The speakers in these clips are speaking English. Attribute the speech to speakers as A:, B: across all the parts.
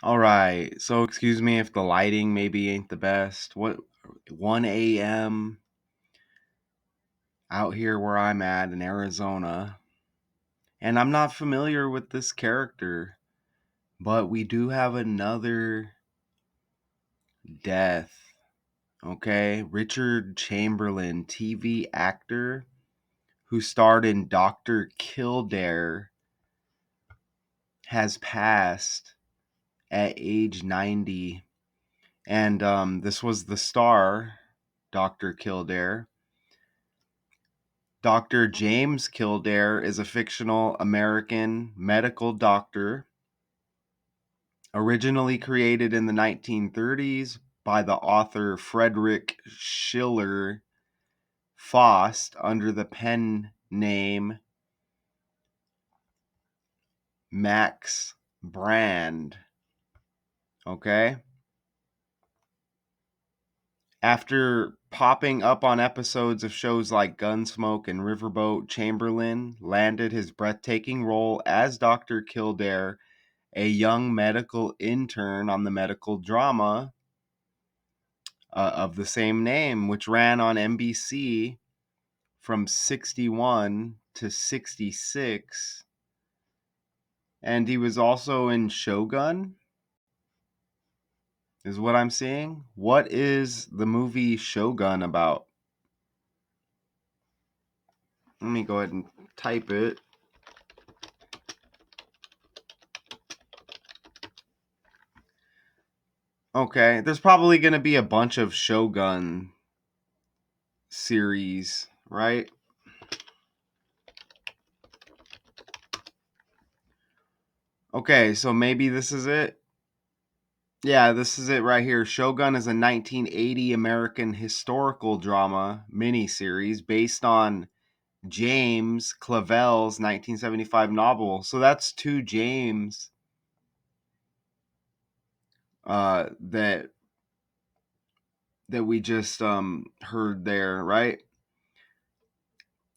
A: All right. So excuse me if the lighting maybe ain't the best. What 1 a.m. out here where I'm at in Arizona. And I'm not familiar with this character, but we do have another death. Okay? Richard Chamberlain, TV actor who starred in Dr. Kildare, has passed at age 90. And this was the star, Dr. Kildare. Dr. James Kildare is a fictional American medical doctor originally created in the 1930s by the author Frederick Schiller Faust under the pen name Max Brand. Okay? After popping up on episodes of shows like Gunsmoke and Riverboat, Chamberlain landed his breathtaking role as Dr. Kildare, a young medical intern on the medical drama of the same name, which ran on NBC from 61 to 66. And he was also in Shogun, is what I'm seeing. What is the movie Shogun about? Let me go ahead and type it. Okay, there's probably going to be a bunch of Shogun series, right? Okay, so maybe this is it. Yeah, this is it right here. Shogun is a 1980 American historical drama miniseries based on James Clavell's 1975 novel. So that's two James that we just heard there, right?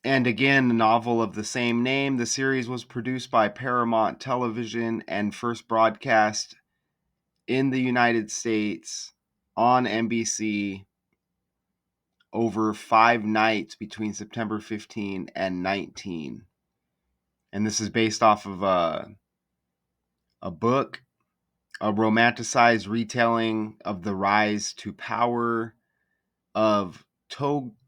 A: And again, the novel of the same name. The series was produced by Paramount Television and first broadcast in the United States on NBC over 5 nights between September 15 and 19. And this is based off of a book, a romanticized retelling of the rise to power of Tokugawa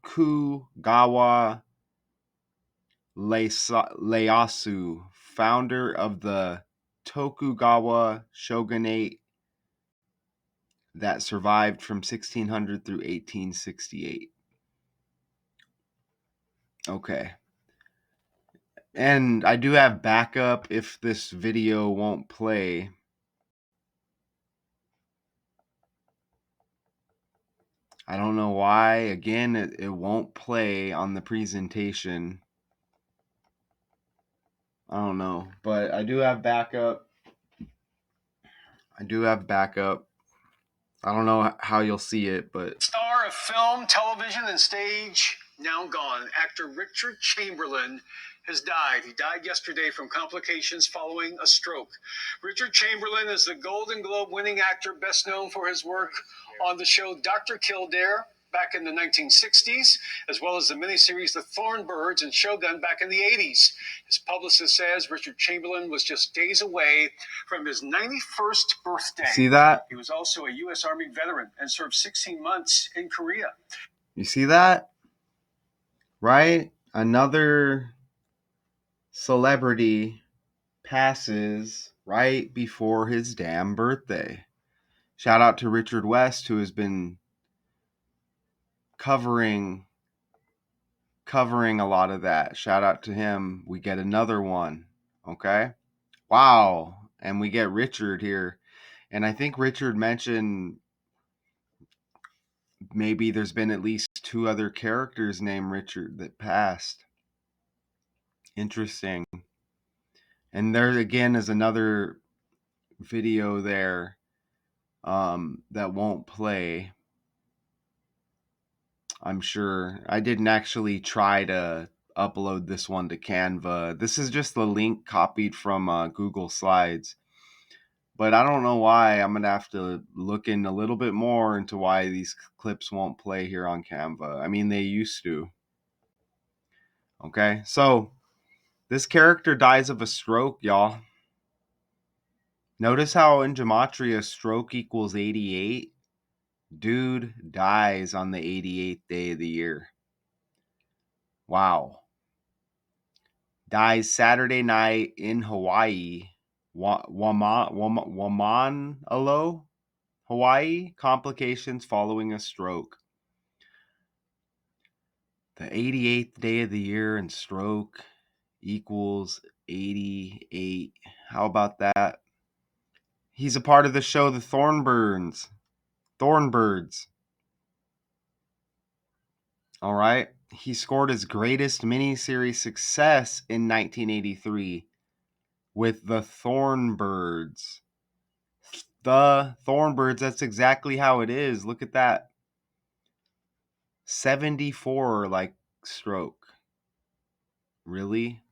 A: Ieyasu, founder of the Tokugawa shogunate that survived from 1600 through 1868. Okay. And I do have backup if this video won't play. I don't know why. Again, it won't play on the presentation. I don't know. But I do have backup. I don't know how you'll see it, but...
B: Star of film, television, and stage, now gone. Actor Richard Chamberlain has died. He died yesterday from complications following a stroke. Richard Chamberlain is the Golden Globe winning actor best known for his work on the show Dr. Kildare back in the 1960s, as well as the miniseries The Thornbirds and Shogun back in the 80s. His publicist says Richard Chamberlain was just days away from his 91st birthday.
A: See that?
B: He was also a U.S. Army veteran and served 16 months in Korea.
A: You see that? Right? Another celebrity passes right before his damn birthday. Shout out to Richard West, who has been covering a lot of that. Shout out to him. We get another one. Okay? Wow. And we get Richard here. And I think Richard mentioned maybe there's been at least 2 other characters named Richard that passed. Interesting. And there again is another video there that won't play. I'm sure. I didn't actually try to upload this one to Canva. This is just the link copied from Google Slides. But I don't know why. I'm going to have to look in a little bit more into why these clips won't play here on Canva. I mean, they used to. Okay, so this character dies of a stroke, y'all. Notice how in gematria stroke equals 88? Dude dies on the 88th day of the year. Wow. Dies Saturday night in Hawaii. Wamanalo, Hawaii. Complications following a stroke. The 88th day of the year and stroke equals 88. How about that? He's a part of the show The Thornbirds. All right. He scored his greatest miniseries success in 1983 with The Thornbirds. The Thornbirds, that's exactly how it is. Look at that. 74 like stroke. Really?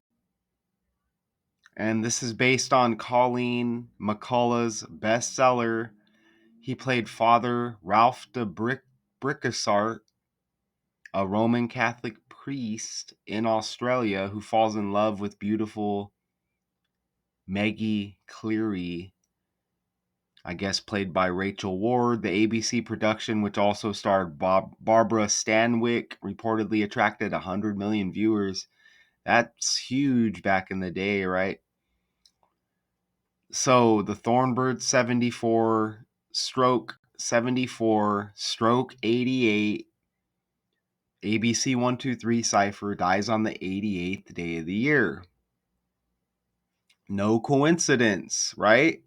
A: And this is based on Colleen McCullough's bestseller. He played Father Ralph de Brickarsart, a Roman Catholic priest in Australia who falls in love with beautiful Maggie Cleary, I guess played by Rachel Ward. The ABC production, which also starred Barbara Stanwyck, reportedly attracted 100 million viewers. That's huge back in the day, right? So the Thornbird 74, stroke 74, stroke 88, ABC 123 cipher dies on the 88th day of the year. No coincidence, right?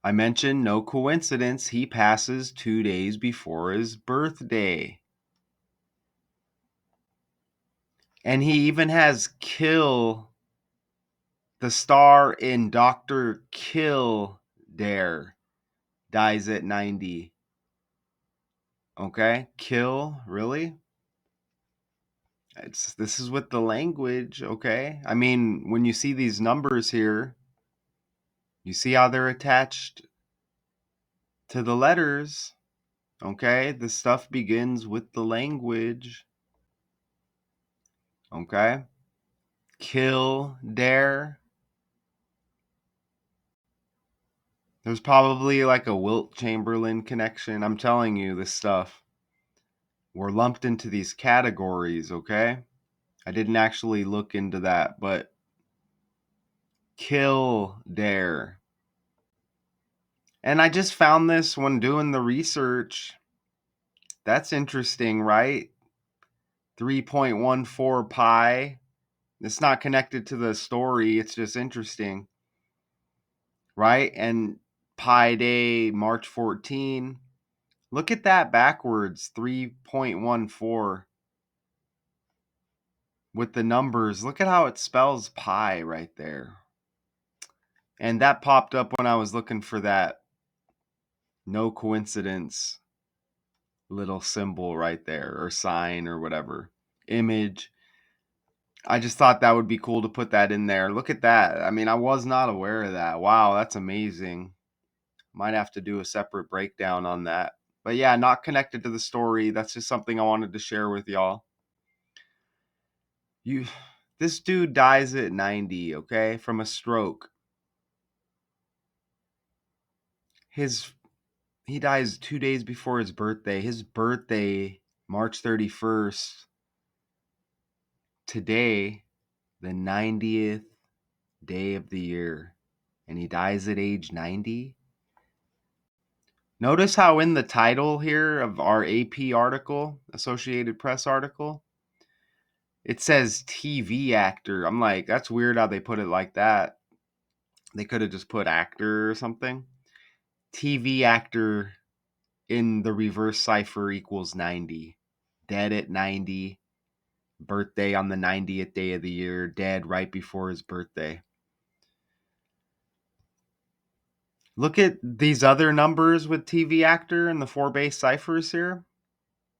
A: I mentioned no coincidence. He passes 2 days before his birthday. And he even has Kill, the star in Dr. Kildare, dies at 90. Okay? Kill, really? This is with the language, okay? I mean, when you see these numbers here, you see how they're attached to the letters, okay? The stuff begins with the language, okay? Kill, dare. There's probably like a Wilt Chamberlain connection. I'm telling you this stuff. We're lumped into these categories, okay? I didn't actually look into that, but Kill, dare. And I just found this when doing the research. That's interesting, right? 3.14 pi. It's not connected to the story. It's just interesting, right? And Pi Day, March 14. Look at that backwards, 3.14 with the numbers. Look at how it spells pi right there. And that popped up when I was looking for that no coincidence little symbol right there, or sign, or whatever, image. I just thought that would be cool to put that in there. Look at that. I mean, I was not aware of that. Wow, that's amazing. Might have to do a separate breakdown on that. But yeah, not connected to the story. That's just something I wanted to share with y'all. This dude dies at 90, okay, from a stroke. He dies 2 days before his birthday. His birthday, March 31st. Today, the 90th day of the year, and he dies at age 90. Notice how in the title here of our AP article, Associated Press article, it says TV actor. I'm like, that's weird how they put it like that. They could have just put actor or something. TV actor in the reverse cipher equals 90. Dead at 90. Birthday on the 90th day of the year. Dead right before his birthday. Look at these other numbers with TV actor and the 4 base ciphers here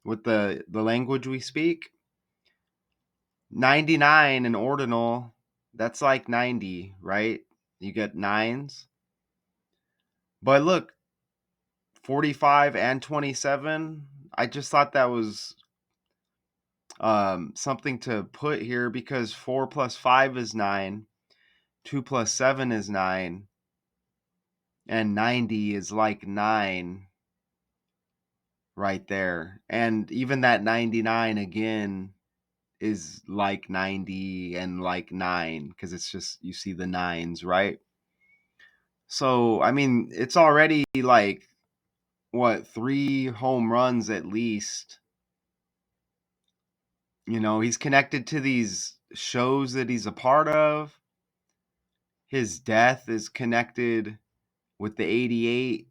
A: with the language we speak. 99 in ordinal, that's like 90, right? You get nines. But look, 45 and 27. I just thought that was something to put here because 4 plus 5 is 9, 2 plus 7 is 9, and 90 is like 9 right there. And even that 99 again is like 90 and like 9 because it's just, you see the nines, right? So, I mean, it's already like, what, 3 home runs at least. You know, he's connected to these shows that he's a part of. His death is connected with the 88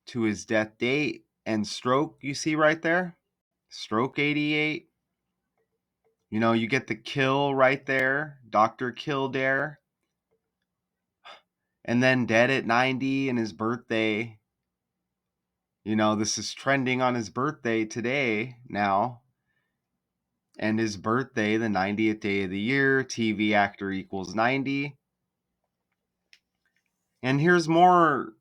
A: to his death date and stroke, you see right there? Stroke 88. You know, you get the kill right there, Dr. Kildare. And then dead at 90 and his birthday. You know, this is trending on his birthday today now. And his birthday, the 90th day of the year, TV actor equals 90. And here's more.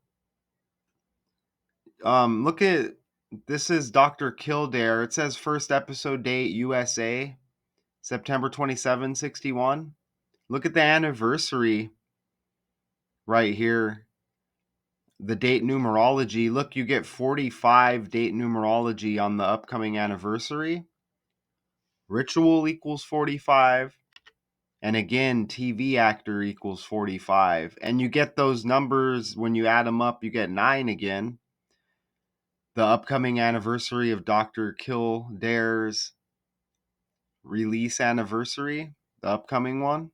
A: Look at, this is Dr. Kildare. It says first episode date USA, September 27, 61. Look at the anniversary right here. The date numerology. Look, you get 45 date numerology on the upcoming anniversary. Ritual equals 45. And again, TV actor equals 45. And you get those numbers, when you add them up, you get 9 again. The upcoming anniversary of Dr. Kildare's release anniversary, the upcoming one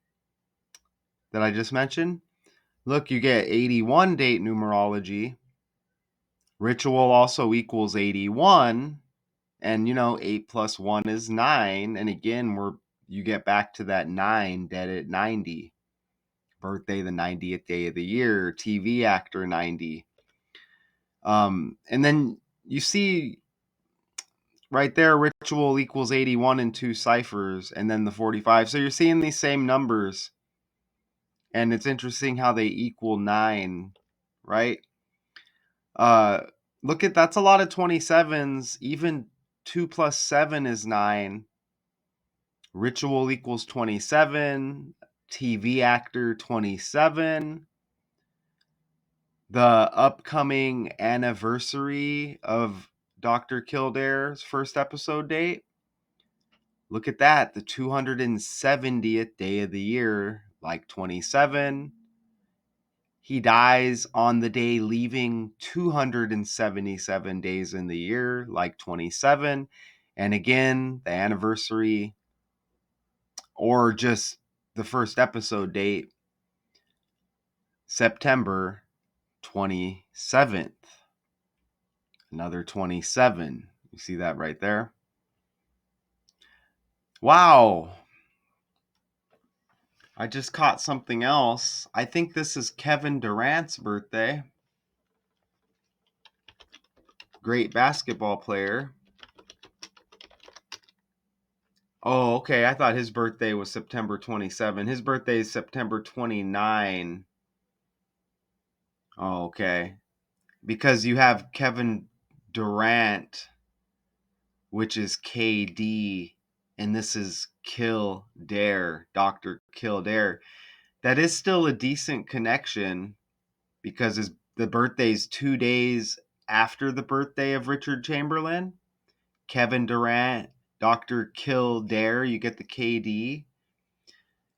A: that I just mentioned. Look, you get 81 date numerology. Ritual also equals 81. And, you know, 8 plus 1 is 9. And again, you get back to that 9, dead at 90. Birthday, the 90th day of the year. TV actor, 90. And then you see right there, ritual equals 81 in 2 ciphers, and then the 45. So you're seeing these same numbers. And it's interesting how they equal 9, right? Uh, Look at, that's a lot of 27s. Even 2 plus 7 is 9. Ritual equals 27. TV actor, 27. The upcoming anniversary of Dr. Kildare's first episode date. Look at that, the 270th day of the year, like 27. He dies on the day leaving 277 days in the year, like 27. And again, the anniversary or just the first episode date, September 27th. Another 27. You see that right there? Wow. I just caught something else. I think this is Kevin Durant's birthday. Great basketball player. Oh, okay. I thought his birthday was September 27. His birthday is September 29. Oh, okay. Because you have Kevin Durant, which is KD, and this is Kildare, Dr. Kildare. That is still a decent connection because the birthday's 2 days after the birthday of Richard Chamberlain. Kevin Durant, Dr. Kildare, you get the KD.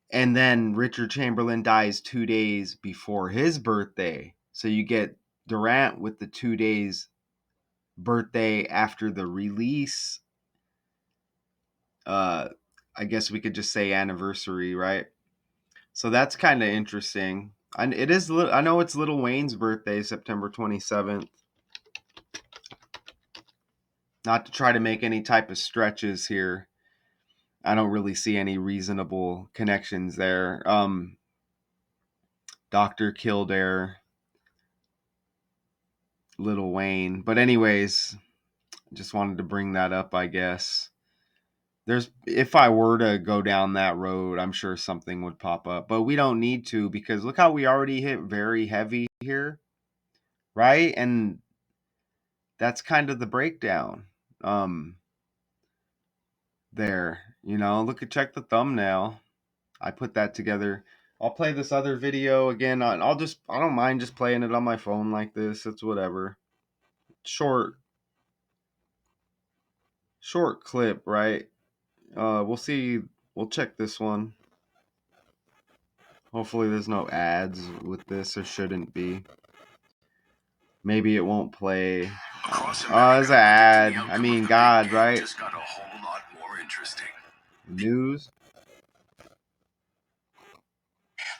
A: And then Richard Chamberlain dies 2 days before his birthday. So you get Durant with the 2 days birthday after the release. I guess we could just say anniversary, right? So that's kind of interesting. And it is, I know it's Lil Wayne's birthday, September 27th. Not to try to make any type of stretches here. I don't really see any reasonable connections there. Dr. Kildare, Lil Wayne. But anyways, just wanted to bring that up, I guess. If I were to go down that road, I'm sure something would pop up. But we don't need to because look how we already hit very heavy here. right? And that's kind of the breakdown. There, check the thumbnail. I put that together. I'll play this other video again. I don't mind just playing it on my phone like this. It's whatever. Short clip, right? We'll see. We'll check this one. Hopefully there's no ads with this. There shouldn't be. Maybe it won't play. There's an ad. I mean, God, right?
B: Just got a whole lot more interesting.
A: News.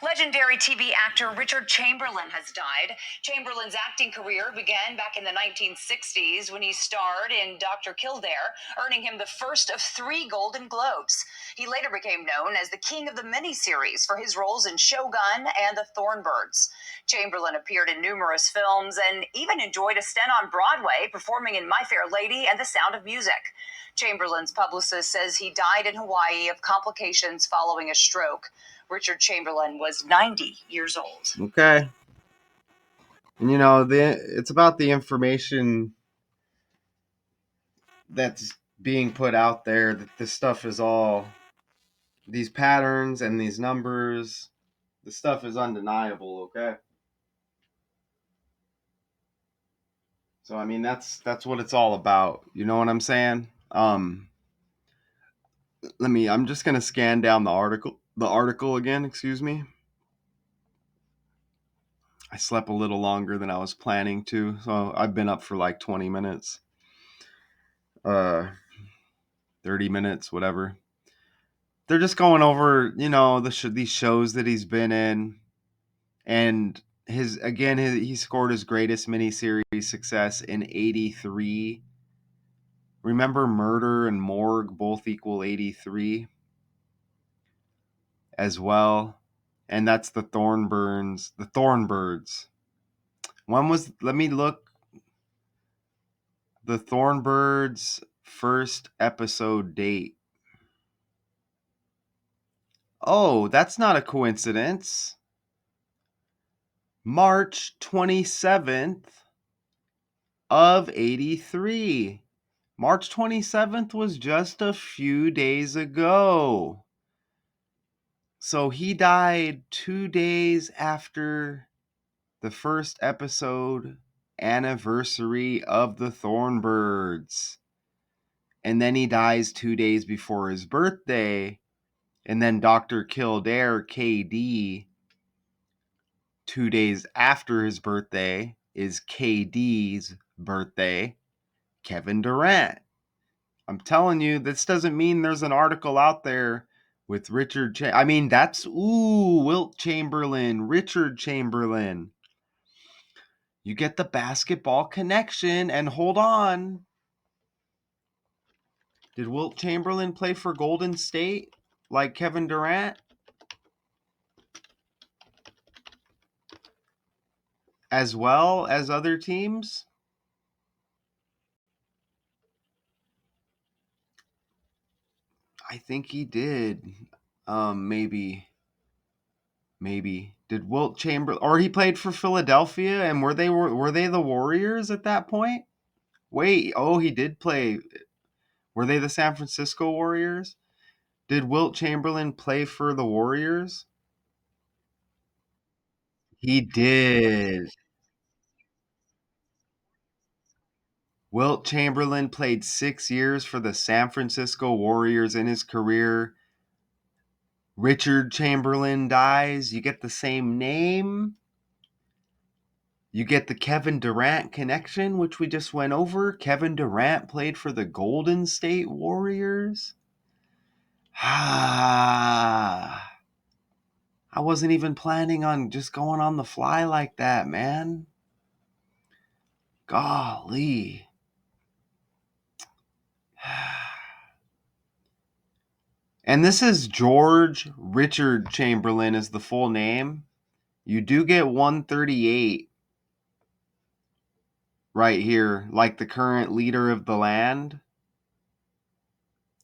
B: Legendary TV actor Richard Chamberlain has died. Chamberlain's acting career began back in the 1960s when he starred in Dr. Kildare, earning him the first of 3 Golden Globes. He later became known as the king of the miniseries for his roles in Shogun and The Thornbirds. Chamberlain appeared in numerous films and even enjoyed a stint on Broadway, performing in My Fair Lady and The Sound of Music. Chamberlain's publicist says he died in Hawaii of complications following a stroke. Richard Chamberlain was 90 years old.
A: Okay. And it's about the information that's being put out there, that this stuff is all, these patterns and these numbers, the stuff is undeniable, okay? So I mean that's what it's all about. You know what I'm saying? I'm just gonna scan down the article again, excuse me. I slept a little longer than I was planning to, so I've been up for like 20 minutes. 30 minutes, whatever. They're just going over, these shows that he's been in, and he scored his greatest miniseries success in '83. Remember, Murder and Morgue both equal 83 as well, and that's the Thornbirds. Let me look, the Thornbirds first episode date. Oh, that's not a coincidence. March 27th of 83. March 27th was just a few days ago. So he died 2 days after the first episode anniversary of the Thornbirds. And then he dies 2 days before his birthday. And then Dr. Kildare, KD, 2 days after his birthday is KD's birthday, Kevin Durant. I'm telling you, this doesn't mean there's an article out there with that's Wilt Chamberlain, Richard Chamberlain. You get the basketball connection, and hold on. Did Wilt Chamberlain play for Golden State like Kevin Durant? As well as other teams? I think he did. Maybe. Did Wilt Chamberlain, or he played for Philadelphia, and were they the Warriors at that point? Wait, oh, he did play. Were they the San Francisco Warriors? Did Wilt Chamberlain play for the Warriors? He did. Wilt Chamberlain played 6 years for the San Francisco Warriors in his career. Richard Chamberlain dies. You get the same name. You get the Kevin Durant connection, which we just went over. Kevin Durant played for the Golden State Warriors. Ah, I wasn't even planning on just going on the fly like that, man. Golly. And this is George Richard Chamberlain is the full name. You do get 138 right here, like the current leader of the land,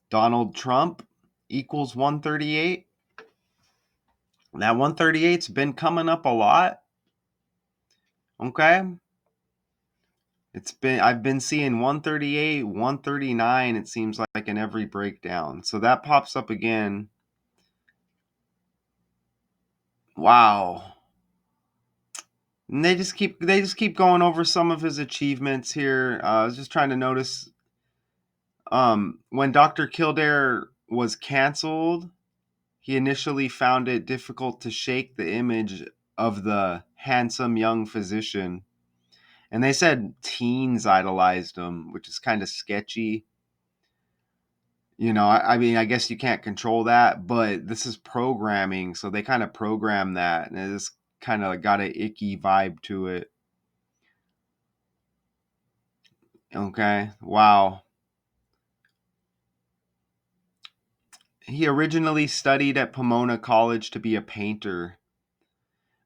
A: Donald Trump, equals 138. That 138's been coming up a lot. Okay? I've been seeing 138, 139, it seems like in every breakdown. So that pops up again. Wow. And they just keep going over some of his achievements here. I was just trying to notice when Dr. Kildare was canceled, he initially found it difficult to shake the image of the handsome young physician. And they said teens idolized him, which is kind of sketchy. You know, I mean, I guess you can't control that, but this is programming, so they kind of program that, and it just kind of got an icky vibe to it. Okay, wow. He originally studied at Pomona College to be a painter,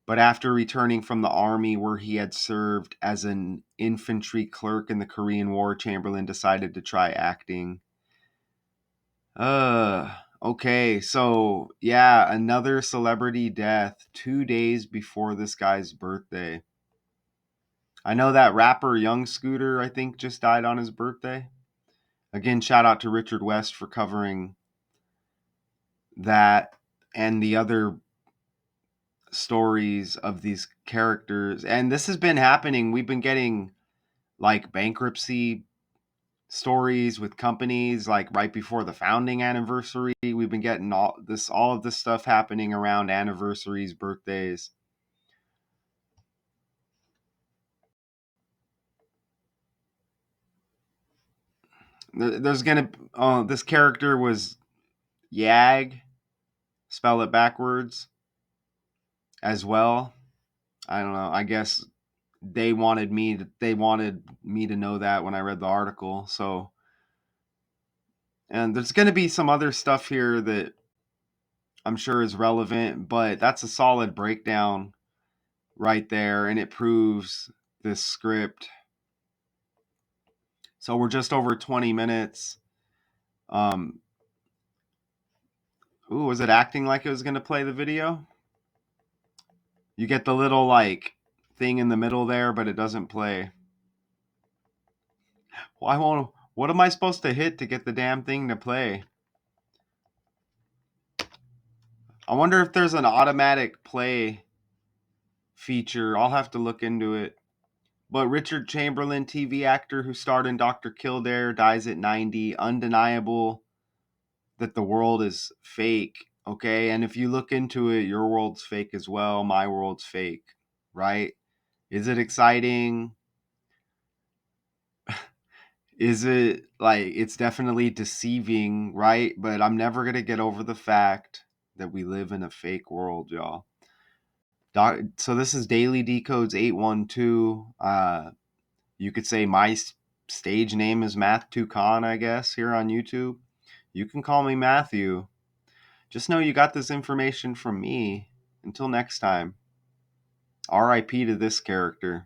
A: but after returning from the army where he had served as an infantry clerk in the Korean War, Chamberlain decided to try acting. Okay, so yeah, another celebrity death 2 days before this guy's birthday. I know that rapper Young Scooter, I think, just died on his birthday. Again, shout out to Richard West for covering that and the other stories of these characters. And this has been happening. We've been getting like bankruptcy stories with companies like right before the founding anniversary. We've been getting all of this stuff happening around anniversaries, birthdays. There's gonna this character was Yag, spell it backwards as well. I don't know. I guess they wanted me to know that when I read the article. So, and there's going to be some other stuff here that I'm sure is relevant, but that's a solid breakdown right there, and it proves this script. So we're just over 20 minutes. Um, ooh, was it acting like it was going to play the video? You get the little like thing in the middle there, but it doesn't play. Why won't? What am I supposed to hit to get the damn thing to play? I wonder if there's an automatic play feature. I'll have to look into it. But Richard Chamberlain, TV actor who starred in Dr. Kildare, dies at 90. Undeniable that the world is fake, okay? And if you look into it, your world's fake as well. My world's fake, right? Is it exciting? Is it like it's definitely deceiving, right? But I'm never going to get over the fact that we live in a fake world, y'all. So this is Daily Decodes 812. You could say my stage name is Math Toucan, I guess, here on YouTube. You can call me Matthew. Just know you got this information from me. Until next time, RIP to this character.